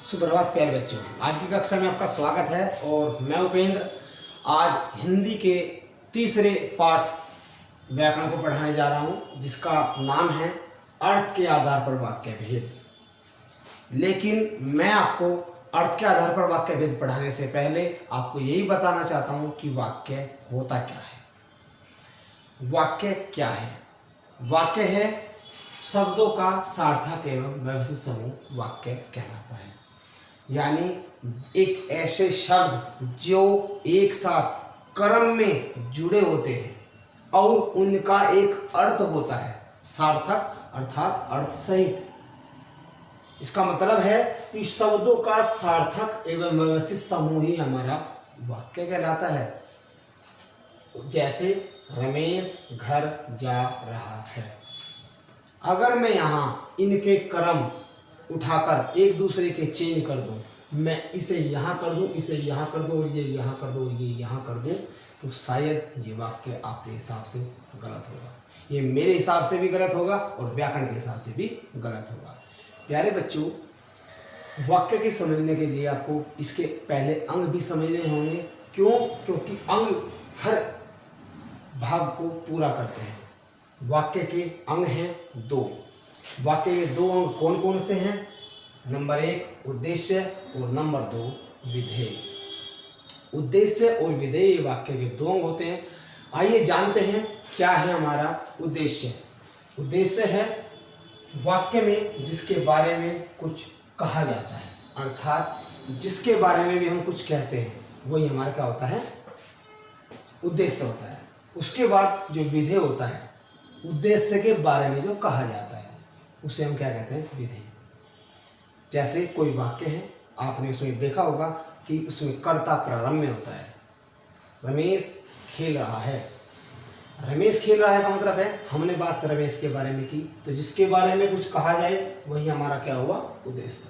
सुप्रभात प्यारे बच्चों, आज की कक्षा में आपका स्वागत है और मैं उपेंद्र आज हिंदी के तीसरे पाठ व्याकरण को पढ़ाने जा रहा हूं, जिसका नाम है अर्थ के आधार पर वाक्य भेद। लेकिन मैं आपको अर्थ के आधार पर वाक्य भेद पढ़ाने से पहले आपको यही बताना चाहता हूं कि वाक्य होता क्या है। वाक्य क्या है? वाक्य है शब्दों का सार्थक एवं व्यवस्थित समूह वाक्य कहलाता है। यानी एक ऐसे शब्द जो एक साथ क्रम में जुड़े होते हैं और उनका एक अर्थ होता है सार्थक, अर्थात अर्थ सहित। इसका मतलब है कि शब्दों का सार्थक एवं व्यवस्थित समूह ही हमारा वाक्य कहलाता है। जैसे रमेश घर जा रहा है। अगर मैं यहाँ इनके क्रम उठाकर एक दूसरे के चेंज कर दूं, मैं इसे यहाँ कर दूं, इसे यहाँ कर दूं और ये यहाँ कर दूं और ये यहाँ कर दूं, तो शायद ये वाक्य आपके हिसाब से गलत होगा। ये मेरे हिसाब से भी गलत होगा और व्याकरण के हिसाब से भी गलत होगा। प्यारे बच्चों, वाक्य के समझने के लिए आपको इसके पहले अंग भी समझने होंगे। क्यों? क्योंकि अंग हर भाग को पूरा करते हैं। वाक्य के अंग हैं दो। वाक्य के दो अंग कौन कौन से हैं? नंबर 1 उद्देश्य और नंबर 2 विधेय। उद्देश्य और विधेय वाक्य के दो अंग होते हैं। आइए जानते हैं क्या है हमारा उद्देश्य। उद्देश्य है वाक्य में जिसके बारे में कुछ कहा जाता है, अर्थात जिसके बारे में भी हम कुछ कहते हैं, वही हमारा क्या होता है? उद्देश्य होता है। उसके बाद जो विधेय होता है, उद्देश्य के बारे में जो कहा जाता है, उसे हम क्या कहते हैं? विधेय। जैसे कोई वाक्य है, आपने उसमें देखा होगा कि उसमें कर्ता प्रारंभ में होता है। रमेश खेल रहा है। रमेश खेल रहा है का मतलब है हमने बात रमेश के बारे में की, तो जिसके बारे में कुछ कहा जाए वही हमारा क्या हुआ? उद्देश्य।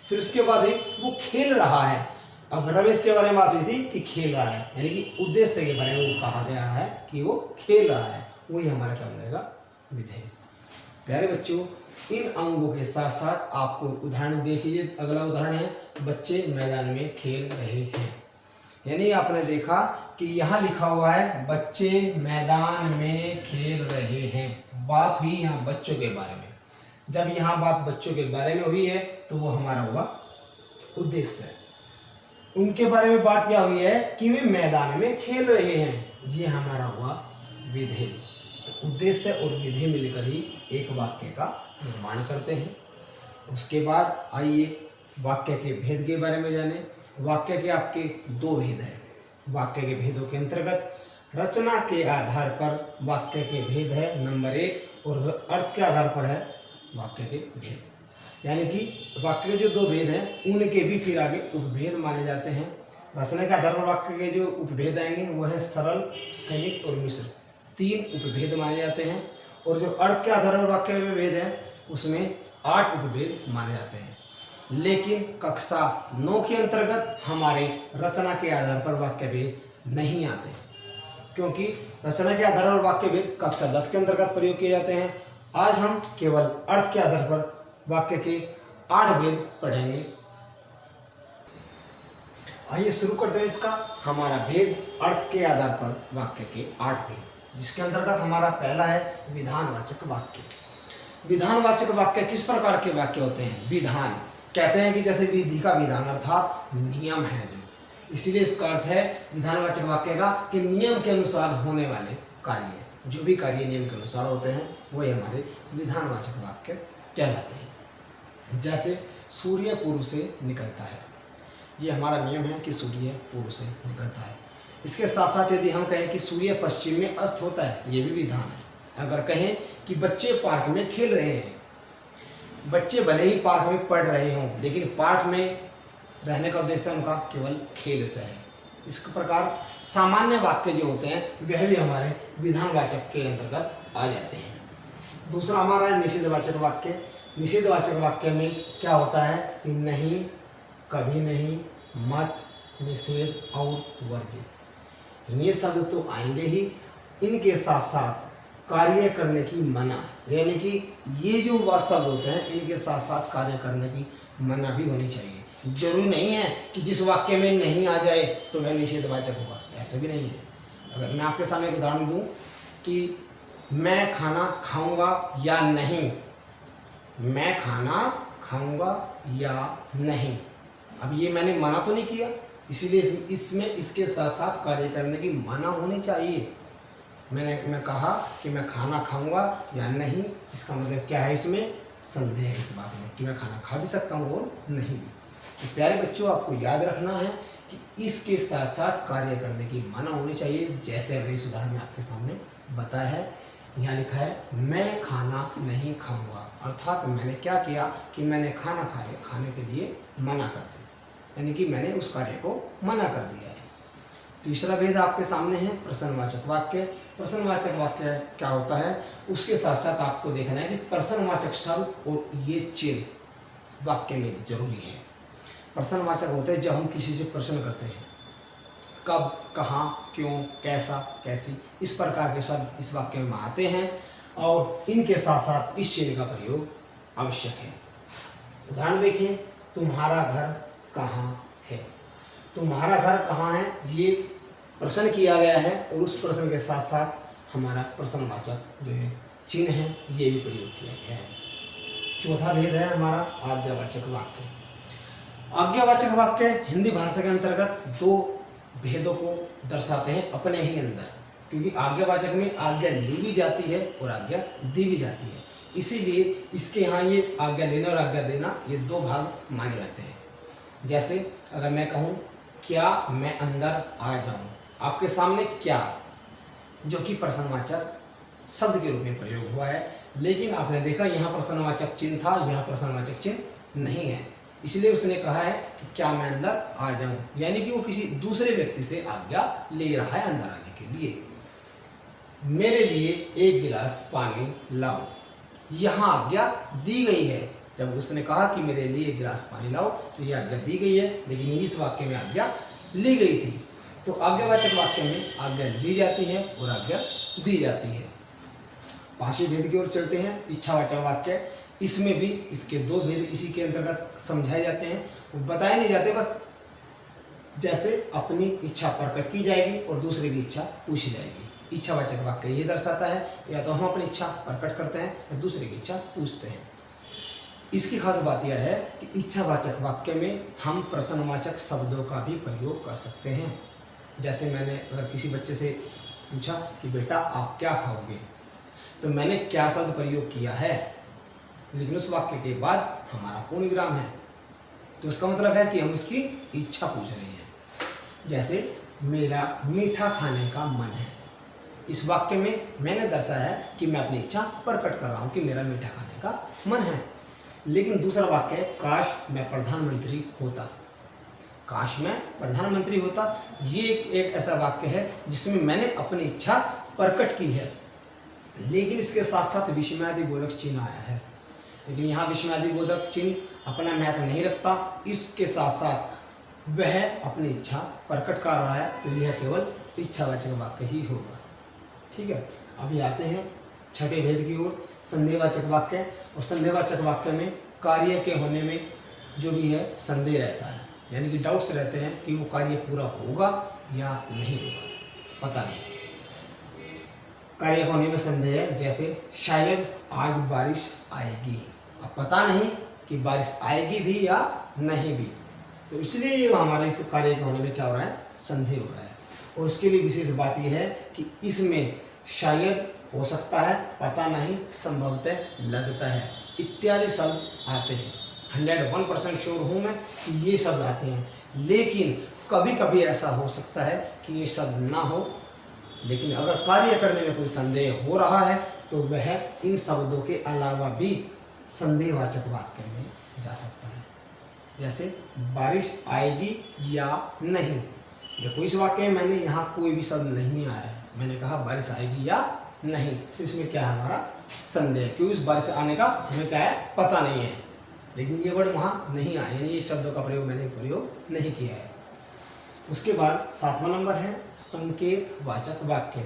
फिर उसके बाद ही वो खेल रहा है। अब रमेश के बारे में बात हुई थी कि खेल रहा है, यानी कि उद्देश्य के बारे में वो कहा गया है कि वो खेल रहा है, वही हमारा क्या बनेगा? विधेय। प्यारे बच्चों, इन अंगों के साथ साथ आपको उदाहरण देखिए। अगला उदाहरण है बच्चे मैदान में खेल रहे हैं। यानी आपने देखा कि यहाँ लिखा हुआ है बच्चे मैदान में खेल रहे हैं। बात हुई यहाँ बच्चों के बारे में। जब यहाँ बात बच्चों के बारे में हुई है तो वो हमारा हुआ उद्देश्य। उनके बारे में बात क्या हुई है कि वे मैदान में खेल रहे हैं, ये हमारा हुआ विधेय। उद्देश्य और विधेय मिलकर ही एक वाक्य का निर्माण करते हैं। उसके बाद आइए वाक्य के भेद के बारे में जानें। वाक्य के आपके दो भेद हैं। वाक्य के भेदों के अंतर्गत रचना के आधार पर वाक्य के भेद है नंबर 1, और अर्थ के आधार पर है वाक्य के भेद। यानी कि वाक्य के जो दो भेद हैं उनके भी फिर आगे उपभेद माने जाते हैं। रचना के आधार पर वाक्य के जो उपभेद आएंगे वो है सरल, संयुक्त और मिश्र। 3 उपभेद माने जाते हैं। और जो अर्थ के आधार पर वाक्य में भेद है उसमें 8 उपभेद माने जाते हैं। लेकिन कक्षा 9 के अंतर्गत हमारे रचना के आधार पर वाक्य भेद नहीं आते, क्योंकि रचना के आधार पर वाक्य भेद कक्षा 10 के अंतर्गत प्रयोग किए जाते हैं। आज हम केवल अर्थ के आधार पर वाक्य के 8 भेद पढ़ेंगे। आइए शुरू करते हैं इसका। हमारा भेद अर्थ के आधार पर वाक्य के 8 भेद, जिसके अंतर्गत हमारा पहला है विधानवाचक वाक्य। विधानवाचक वाक्य किस प्रकार के वाक्य होते हैं? विधान कहते हैं कि जैसे विधि का विधान, अर्थात नियम है जो, इसीलिए इसका अर्थ है विधानवाचक वाक्य का कि नियम के अनुसार होने वाले कार्य, जो भी कार्य नियम के अनुसार होते हैं वही हमारे विधानवाचक वाक्य कहलाते हैं। जैसे सूर्य पूर्व से निकलता है, ये हमारा नियम है कि सूर्य पूर्व से निकलता है। इसके साथ साथ यदि हम कहें कि सूर्य पश्चिम में अस्त होता है, ये भी विधान है। अगर कहें कि बच्चे पार्क में खेल रहे हैं, बच्चे भले ही पार्क में पढ़ रहे हों लेकिन पार्क में रहने का उद्देश्य उनका केवल खेल से है। इस प्रकार सामान्य वाक्य जो होते हैं वह भी हमारे विधानवाचक के अंतर्गत आ जाते हैं। दूसरा हमारा है निषेधवाचक वाक्य। निषेधवाचक वाक्य में क्या होता है कि नहीं, कभी नहीं, मत, निषेध और वर्जित, ये शब्द तो आएंगे ही। इनके साथ साथ कार्य करने की मना, यानी कि ये जो शब्द होते हैं इनके साथ साथ कार्य करने की मना भी होनी चाहिए। जरूरी नहीं है कि जिस वाक्य में नहीं आ जाए तो वह निषेधवाचक होगा, ऐसा भी नहीं है। अगर मैं आपके सामने एक उदाहरण दूं कि मैं खाना खाऊंगा या नहीं, मैं खाना खाऊंगा या नहीं, अब ये मैंने मना तो नहीं किया, इसीलिए इसमें इसके साथ साथ कार्य करने की मना होनी चाहिए। मैं कहा कि मैं खाना खाऊंगा या नहीं, इसका मतलब क्या है, इसमें संदेह है इस बात में कि मैं खाना खा भी सकता हूँ और नहीं भी। तो प्यारे बच्चों, आपको याद रखना है कि इसके साथ साथ कार्य करने की मना होनी चाहिए। जैसे अगर इस उदाहरण में आपके सामने बताया है, यहाँ लिखा है मैं खाना नहीं खाऊंगा, अर्थात मैंने क्या किया कि मैंने खाने के लिए मना कर दी, यानी कि मैंने उस कार्य को मना कर दिया है। तीसरा भेद आपके सामने है प्रश्नवाचक वाक्य। प्रश्नवाचक वाक्य क्या होता है, उसके साथ साथ आपको देखना है कि प्रश्नवाचक शब्द और ये चिन्ह वाक्य में जरूरी है। प्रश्नवाचक होते हैं जब हम किसी से प्रश्न करते हैं, कब, कहाँ, क्यों, कैसा, कैसी, इस प्रकार के शब्द इस वाक्य में आते हैं और इनके साथ साथ इस चिन्ह का प्रयोग आवश्यक है। उदाहरण देखिए, तुम्हारा घर कहाँ है। तुम्हारा घर कहाँ है, ये प्रश्न किया गया है और उस प्रश्न के साथ साथ हमारा प्रश्नवाचक जो है चिन्ह है, ये भी प्रयोग किया गया है। चौथा भेद है हमारा आज्ञावाचक वाक्य। आज्ञावाचक वाक्य हिंदी भाषा के अंतर्गत दो भेदों को दर्शाते हैं अपने ही अंदर, क्योंकि आज्ञावाचक में आज्ञा ली भी जाती है और आज्ञा दी भी जाती है, इसीलिए इसके यहाँ ये आज्ञा लेना और आज्ञा देना ये दो भाग माने जाते हैं। जैसे अगर मैं कहूँ क्या मैं अंदर आ जाऊँ, आपके सामने क्या, जो कि प्रश्नवाचक शब्द के रूप में प्रयोग हुआ है, लेकिन आपने देखा यहाँ प्रश्नवाचक चिन्ह था, यहाँ प्रश्नवाचक चिन्ह नहीं है, इसलिए उसने कहा है कि क्या मैं अंदर आ जाऊँ, यानी कि वो किसी दूसरे व्यक्ति से आज्ञा ले रहा है अंदर आने के लिए। मेरे लिए एक गिलास पानी लाओ, यहाँ आज्ञा दी गई है। जब उसने कहा कि मेरे लिए एक गिलास पानी लाओ तो ये आज्ञा दी गई है, लेकिन इस वाक्य में आज्ञा ली गई थी। तो आज्ञावाचक वाक्य में आज्ञा ली जाती है और आज्ञा दी जाती है। पांचवें भेद की ओर चलते हैं, इच्छावाचक वाक्य। इसमें भी इसके दो भेद इसी के अंतर्गत समझाए जाते हैं, वो बताए नहीं जाते, बस जैसे अपनी इच्छा प्रकट की जाएगी और दूसरे की इच्छा पूछी जाएगी। इच्छावाचक वाक्य ये दर्शाता है या तो हम अपनी इच्छा प्रकट करते हैं या दूसरे की इच्छा पूछते हैं। इसकी खास बात यह है कि इच्छावाचक वाक्य में हम प्रश्नवाचक शब्दों का भी प्रयोग कर सकते हैं। जैसे मैंने अगर किसी बच्चे से पूछा कि बेटा आप क्या खाओगे, तो मैंने क्या शब्द प्रयोग किया है, लेकिन उस वाक्य के बाद हमारा पूर्ण विराम है, तो इसका मतलब है कि हम उसकी इच्छा पूछ रहे हैं। जैसे मेरा मीठा खाने का मन है, इस वाक्य में मैंने दर्शाया है कि मैं अपनी इच्छा प्रकट कर रहा हूँ कि मेरा मीठा खाने का मन है। लेकिन दूसरा वाक्य है काश मैं प्रधानमंत्री होता, काश मैं प्रधानमंत्री होता, ये एक ऐसा वाक्य है जिसमें मैंने अपनी इच्छा प्रकट की है, लेकिन इसके साथ साथ विस्मयादि बोधक चिन्ह आया है। लेकिन यहाँ विस्मयादि बोधक चिन्ह अपना महत्व नहीं रखता, इसके साथ साथ वह अपनी इच्छा प्रकट कर रहा है, तो यह केवल इच्छावाचक वाक्य ही होगा। ठीक है, अभी आते हैं छठे भेद की ओर, संदेहवाचक वाक्य। और संदेहवाचक वाक्य में कार्य के होने में जो भी है संदेह रहता है, यानी कि डाउट्स रहते हैं कि वो कार्य पूरा होगा या नहीं होगा, पता नहीं, कार्य होने में संदेह है। जैसे शायद आज बारिश आएगी, अब पता नहीं कि बारिश आएगी भी या नहीं भी, तो इसलिए ये हमारे इस कार्य के होने में क्या हो रहा है, संदेह हो रहा है। और उसके लिए विशेष बात यह है कि इसमें शायद, हो सकता है, पता नहीं, संभवतः, लगता है इत्यादि शब्द आते हैं। 101% श्योर हूँ मैं कि ये शब्द आते हैं, लेकिन कभी कभी ऐसा हो सकता है कि ये शब्द ना हो, लेकिन अगर कार्य करने में कोई संदेह हो रहा है तो वह इन शब्दों के अलावा भी संदेहवाचक वाक्य में जा सकता है। जैसे बारिश आएगी या नहीं, देखो इस वाक्य में मैंने यहाँ कोई भी शब्द नहीं आया है, मैंने कहा बारिश आएगी या नहीं, तो इसमें क्या है, हमारा संदेह, क्योंकि इस बारिश आने का हमें क्या है, पता नहीं है, लेकिन ये वर्ड वहाँ नहीं आया, यानी ये शब्दों का प्रयोग मैंने प्रयोग नहीं किया है। उसके बाद 7वां नंबर है संकेतवाचक वाक्य।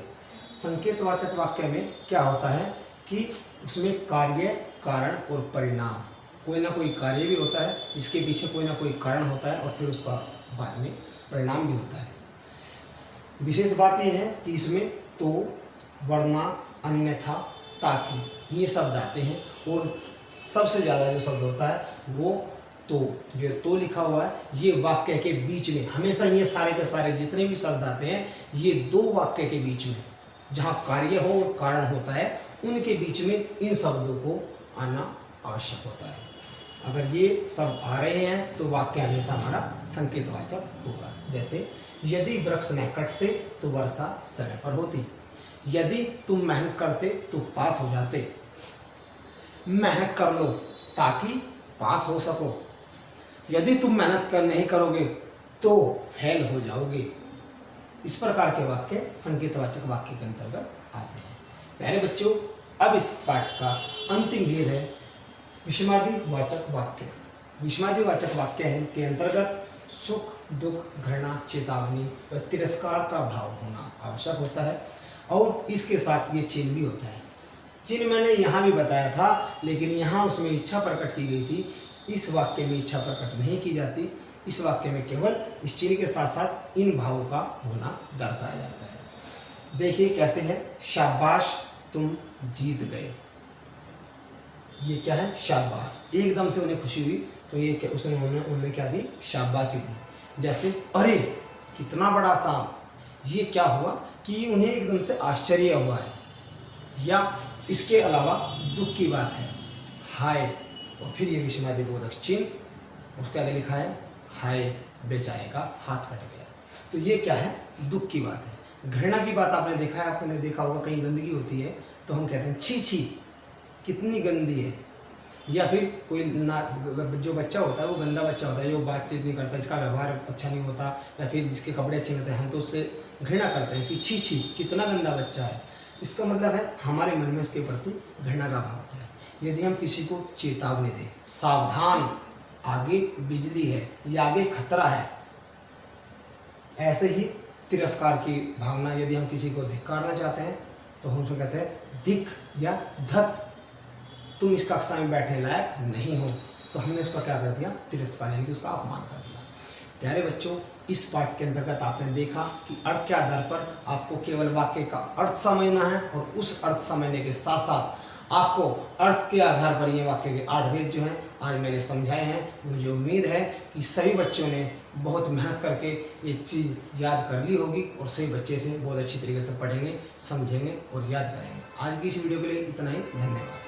संकेतवाचक वाक्य में क्या होता है कि उसमें कार्य, कारण और परिणाम कोई ना कोई कार्य भी होता है, जिसके पीछे कोई ना कोई कारण होता है और फिर उसका बाद में परिणाम भी होता है। विशेष बात यह है कि इसमें तो, वरना, अन्यथा, ताकि ये शब्द आते हैं और सबसे ज़्यादा जो शब्द होता है वो तो, जो तो लिखा हुआ है ये वाक्य के बीच में हमेशा, ये सारे के सारे जितने भी शब्द आते हैं ये दो वाक्य के बीच में, जहाँ कार्य हो और कारण होता है उनके बीच में इन शब्दों को आना आवश्यक होता है। अगर ये शब्द आ रहे हैं तो वाक्य हमेशा हमारा संकेतवाचक होगा। जैसे यदि वृक्ष न कटते तो वर्षा समय पर होती, यदि तुम मेहनत करते तो पास हो जाते, मेहनत कर लो ताकि पास हो सको, यदि तुम मेहनत नहीं करोगे तो फेल हो जाओगे। इस प्रकार के वाक्य संकेतवाचक वाक्य के अंतर्गत आते हैं। प्यारे बच्चों, अब इस पाठ का अंतिम भेद है विषमादिवाचक वाक्य। विषमादिवाचक वाक्य के अंतर्गत सुख, दुख, घृणा, चेतावनी व तिरस्कार का भाव होना आवश्यक होता है और इसके साथ ये चिन्ह भी होता है। चिन्ह मैंने यहाँ भी बताया था, लेकिन यहाँ उसमें इच्छा प्रकट की गई थी। इस वाक्य में इच्छा प्रकट नहीं की जाती। इस वाक्य में केवल इस चिन्ह के साथ साथ इन भावों का होना दर्शाया जाता है। देखिए कैसे है, शाबाश तुम जीत गए। ये क्या है, शाबाश। एकदम से उन्हें खुशी हुई तो ये क्या, उन्होंने क्या दी, शाबाशी दी। जैसे अरे कितना बड़ा सांप, ये क्या हुआ कि उन्हें एकदम से आश्चर्य हुआ है। या इसके अलावा दुख की बात है, हाय, और फिर ये विषमादिबोधक चिन्ह, उसके आगे लिखा है हाय बेचारे का हाथ कट गया। तो ये क्या है, दुख की बात है। घृणा की बात आपने देखा है, आपने देखा होगा कहीं गंदगी होती है तो हम कहते हैं छी छी कितनी गंदी है। या फिर कोई जो बच्चा होता है वो गंदा बच्चा होता है, जो बातचीत नहीं करता, जिसका व्यवहार अच्छा नहीं होता, या फिर जिसके कपड़े अच्छे नहीं होते, हम तो उससे घृणा करते हैं कि छी छी कितना गंदा बच्चा है। इसका मतलब है हमारे मन में उसके प्रति घृणा का भाव होता है। यदि हम किसी को चेतावनी दें, सावधान आगे बिजली है या आगे खतरा है, ऐसे ही तिरस्कार की भावना, यदि हम किसी को धिक्कारना चाहते हैं तो हम उसमें कहते हैं धिक या धत, तुम इस कक्षा में बैठने लायक नहीं हो, तो हमने उसका क्या कर दिया, तिरस्कार, यानी कि उसका अपमान कर दिया। प्यारे बच्चों, इस पाठ के अंतर्गत आपने देखा कि अर्थ के आधार पर आपको केवल वाक्य का अर्थ समझना है और उस अर्थ समझने के साथ साथ आपको अर्थ के आधार पर ये वाक्य के 8 भेद जो हैं आज मैंने समझाए हैं। मुझे उम्मीद है कि सभी बच्चों ने बहुत मेहनत करके ये चीज़ याद कर ली होगी और सभी बच्चे से बहुत अच्छी तरीके से पढ़ेंगे, समझेंगे और याद करेंगे। आज की इस वीडियो के लिए इतना ही, धन्यवाद।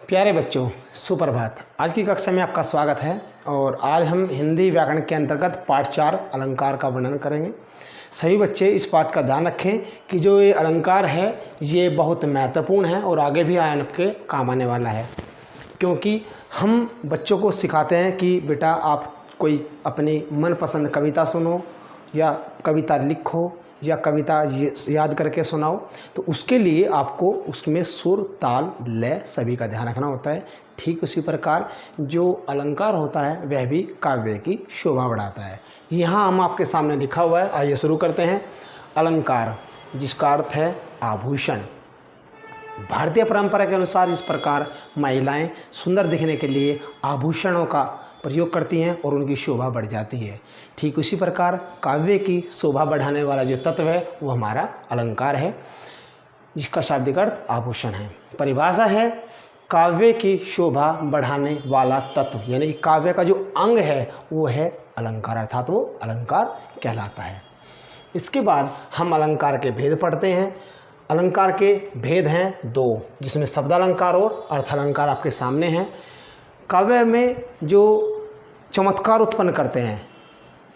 प्यारे बच्चों, सुप्रभात। आज की कक्षा में आपका स्वागत है और आज हम हिंदी व्याकरण के अंतर्गत पाठ 4 अलंकार का वर्णन करेंगे। सभी बच्चे इस बात का ध्यान रखें कि जो ये अलंकार है ये बहुत महत्वपूर्ण है और आगे भी आपके काम आने वाला है, क्योंकि हम बच्चों को सिखाते हैं कि बेटा आप कोई अपनी मनपसंद कविता सुनो या कविता लिखो या कविता याद करके सुनाओ, तो उसके लिए आपको उसमें सुर, ताल, लय सभी का ध्यान रखना होता है। ठीक उसी प्रकार जो अलंकार होता है वह भी काव्य की शोभा बढ़ाता है। यहाँ हम आपके सामने लिखा हुआ है, आइए शुरू करते हैं। अलंकार, जिसका अर्थ है आभूषण। भारतीय परंपरा के अनुसार इस प्रकार महिलाएं सुंदर दिखने के लिए आभूषणों का प्रयोग करती हैं और उनकी शोभा बढ़ जाती है। ठीक उसी प्रकार काव्य की शोभा बढ़ाने वाला जो तत्व है वो हमारा अलंकार है, जिसका शाब्दिक अर्थ आभूषण है। परिभाषा है काव्य की शोभा बढ़ाने वाला तत्व, यानी कि काव्य का जो अंग है वो है अलंकार, अर्थात वो अलंकार कहलाता है। इसके बाद हम अलंकार के भेद पढ़ते हैं। अलंकार के भेद हैं 2, जिसमें शब्दालंकार और अर्थालंकार आपके सामने हैं। काव्य में जो चमत्कार उत्पन्न करते हैं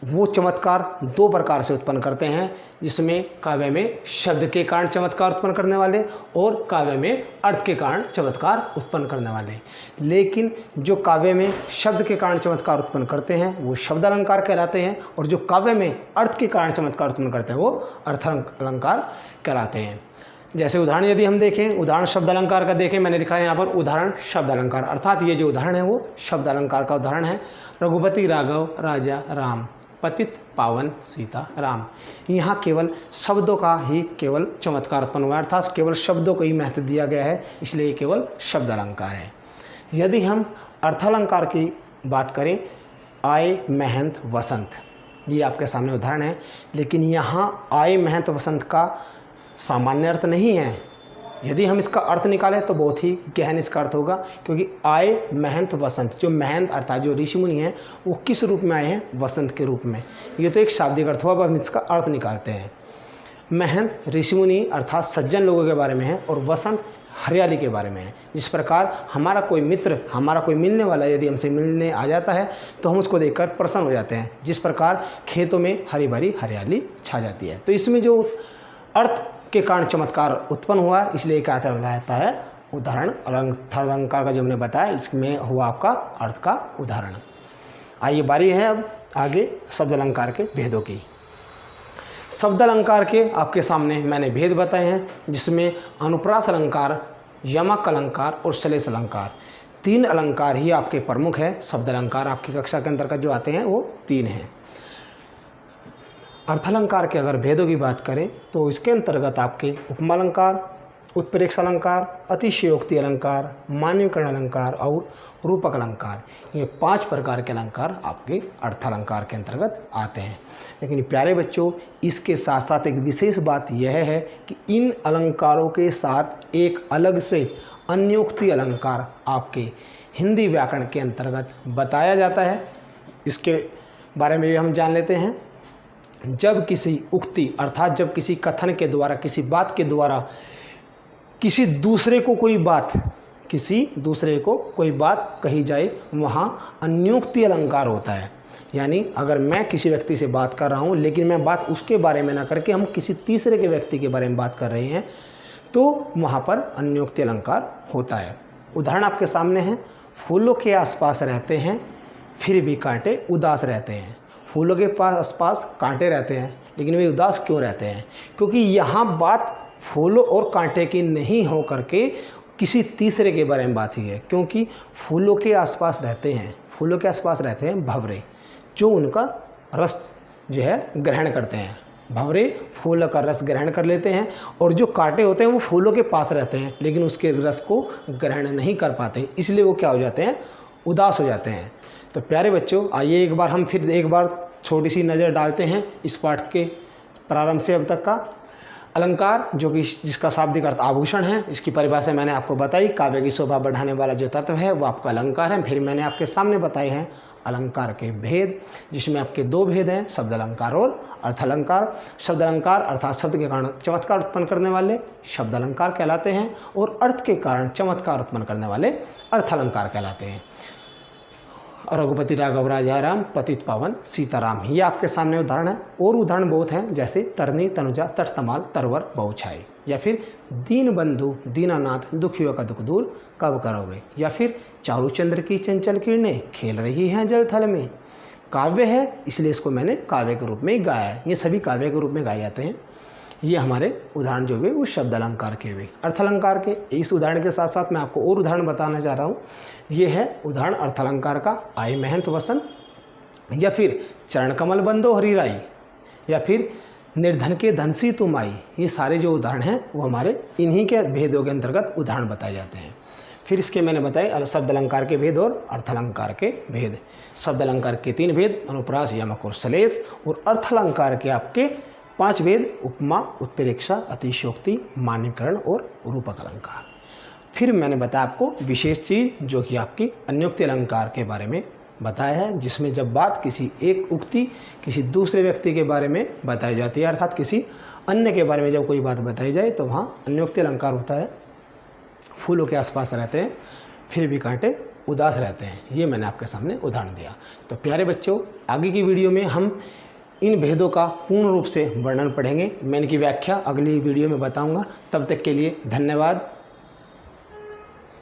वो चमत्कार 2 प्रकार से उत्पन्न करते हैं, जिसमें काव्य में शब्द के कारण चमत्कार उत्पन्न करने वाले और काव्य में अर्थ के कारण चमत्कार उत्पन्न करने वाले। लेकिन जो काव्य में शब्द के कारण चमत्कार उत्पन्न करते हैं वो शब्द अलंकार कहलाते हैं और जो काव्य में अर्थ के कारण चमत्कार उत्पन्न करते हैं वो अर्थ अलंकार कहलाते हैं। जैसे उदाहरण यदि हम देखें, उदाहरण शब्द अलंकार का देखें, मैंने लिखा है यहाँ पर उदाहरण शब्द अलंकार, अर्थात ये जो उदाहरण है वो शब्द अलंकार का उदाहरण है। रघुपति राघव राजा राम, पतित पावन सीता राम। यहाँ केवल शब्दों का ही केवल चमत्कार उत्पन्न हुआ है, अर्थात केवल शब्दों को ही महत्व दिया गया है, इसलिए ये केवल शब्द अलंकार है। यदि हम अर्थालंकार की बात करें, आए महंत वसंत, ये आपके सामने उदाहरण है। लेकिन यहाँ आए महंत वसंत का सामान्य अर्थ नहीं है। यदि हम इसका अर्थ निकालें तो बहुत ही गहन इसका अर्थ होगा, क्योंकि आए महंत वसंत, जो महंत अर्थात जो ऋषि मुनि हैं वो किस रूप में आए हैं? वसंत के रूप में। ये तो एक शाब्दिक अर्थ हुआ, अब हम इसका अर्थ निकालते हैं। महंत ऋषि मुनि अर्थात सज्जन लोगों के बारे में है, और वसंत हरियाली के बारे में है। जिस प्रकार हमारा कोई मित्र, हमारा कोई मिलने वाला यदि हमसे मिलने आ जाता है तो हम उसको देखकर प्रसन्न हो जाते हैं। जिस प्रकार खेतों में हरी भरी हरियाली छा जाती है। तो इसमें जो अर्थ के कारण चमत्कार उत्पन्न हुआ, इसलिए क्या कहलाता है? उदाहरण। अलंकार का जो हमने बताया, इसमें हुआ आपका अर्थ का उदाहरण। आइए बारी है अब आगे शब्द अलंकार के भेदों की। शब्द अलंकार के आपके सामने मैंने भेद बताए हैं, जिसमें अनुप्रास अलंकार, यमक अलंकार और श्लेष अलंकार, 3 अलंकार ही आपके प्रमुख है। शब्द अलंकार आपकी कक्षा के अंतर्गत जो आते हैं वो 3 हैं। अर्थालंकार के अगर भेदों की बात करें तो इसके अंतर्गत आपके उपमा अलंकार, उत्प्रेक्ष अलंकार, अतिशयोक्ति अलंकार, मानवीकरण अलंकार और रूपक अलंकार, ये 5 प्रकार के अलंकार आपके अर्थालंकार के अंतर्गत आते हैं। लेकिन प्यारे बच्चों, इसके साथ साथ एक विशेष बात यह है कि इन अलंकारों के साथ एक अलग से अन्योक्ति अलंकार आपके हिंदी व्याकरण के अंतर्गत बताया जाता है। इसके बारे में भी हम जान लेते हैं। जब किसी उक्ति अर्थात जब किसी कथन के द्वारा, किसी बात के द्वारा किसी दूसरे को कोई बात कही जाए, वहाँ अन्योक्ति अलंकार होता है। यानी अगर मैं किसी व्यक्ति से बात कर रहा हूँ, लेकिन मैं बात उसके बारे में ना करके हम किसी तीसरे के व्यक्ति के बारे में बात कर रहे हैं, तो वहाँ पर अन्योक्ति अलंकार होता है। उदाहरण आपके सामने है। फूलों के आसपास रहते हैं फिर भी कांटे उदास रहते हैं। फूलों के आसपास कांटे रहते हैं, लेकिन वे उदास क्यों रहते हैं? क्योंकि यहाँ बात फूलों और कांटे की नहीं हो करके किसी तीसरे के बारे में बात ही है। क्योंकि फूलों के आसपास रहते हैं भंवरे, जो उनका रस जो है ग्रहण करते हैं। भंवरे फूल का रस ग्रहण कर लेते हैं, और जो कांटे होते हैं वो फूलों के पास रहते हैं, लेकिन उसके रस को ग्रहण नहीं कर पाते, इसलिए वो क्या हो जाते हैं? उदास हो जाते हैं। तो प्यारे बच्चों, आइए हम फिर एक बार छोटी सी नज़र डालते हैं इस पाठ के प्रारंभ से अब तक का। अलंकार, जो कि जिसका शाब्दिक अर्थ आभूषण है, इसकी परिभाषा मैंने आपको बताई। काव्य की शोभा बढ़ाने वाला जो तत्व है वो आपका अलंकार है। फिर मैंने आपके सामने बताए हैं अलंकार के भेद, जिसमें आपके 2 भेद हैं, शब्द अलंकार और अर्थालंकार। शब्द अलंकार अर्थात शब्द के कारण चमत्कार उत्पन्न करने वाले शब्द अलंकार कहलाते हैं, और अर्थ के कारण चमत्कार उत्पन्न करने वाले अर्थालंकार कहलाते हैं। रघुपति राघव राजा राम, पतित पावन सीताराम, ये आपके सामने उदाहरण है। और उदाहरण बहुत हैं, जैसे तरनी तनुजा तटतमाल तरवर बहुछाई, या फिर दीन बंधु दीनानाथ दुखियों का दुख दूर कब करोगे, या फिर चारू चंद्र की चंचल किरणें खेल रही हैं जल थल में। काव्य है, इसलिए इसको मैंने काव्य के रूप में गाया है। ये सभी काव्य के रूप में गाए जाते हैं। ये हमारे उदाहरण जो हुए वो शब्द अलंकार के हुए। अर्थालंकार के इस उदाहरण के साथ साथ मैं आपको और उदाहरण बताना चाह रहा हूँ। ये है उदाहरण अर्थालंकार का आए महंत वसंत, या फिर चरण कमल बंदो हरिराई, या फिर निर्धन के धन सी तुम आई। ये सारे जो उदाहरण हैं वो हमारे इन्हीं के भेदों के अंतर्गत उदाहरण बताए जाते हैं। फिर इसके मैंने बताए शब्द अलंकार के भेद और अर्थालंकार के भेद। शब्द अलंकार के 3 भेद, अनुप्रास, यमक और श्लेष, और अर्थालंकार के आपके 5 भेद, उपमा, उत्प्रेक्षा, अतिशयोक्ति, मानवीकरण और रूपक अलंकार। फिर मैंने बताया आपको विशेष चीज़, जो कि आपकी अन्योक्ति अलंकार के बारे में बताया है, जिसमें जब बात किसी एक उक्ति किसी दूसरे व्यक्ति के बारे में बताई जाती है, अर्थात किसी अन्य के बारे में जब कोई बात बताई जाए तो वहाँ अन्योक्ति अलंकार होता है। फूलों के आसपास रहते हैं फिर भी कांटे उदास रहते हैं, ये मैंने आपके सामने उदाहरण दिया। तो प्यारे बच्चों, आगे की वीडियो में हम इन भेदों का पूर्ण रूप से वर्णन पढ़ेंगे। मैं इनकी व्याख्या अगली वीडियो में बताऊंगा। तब तक के लिए धन्यवाद।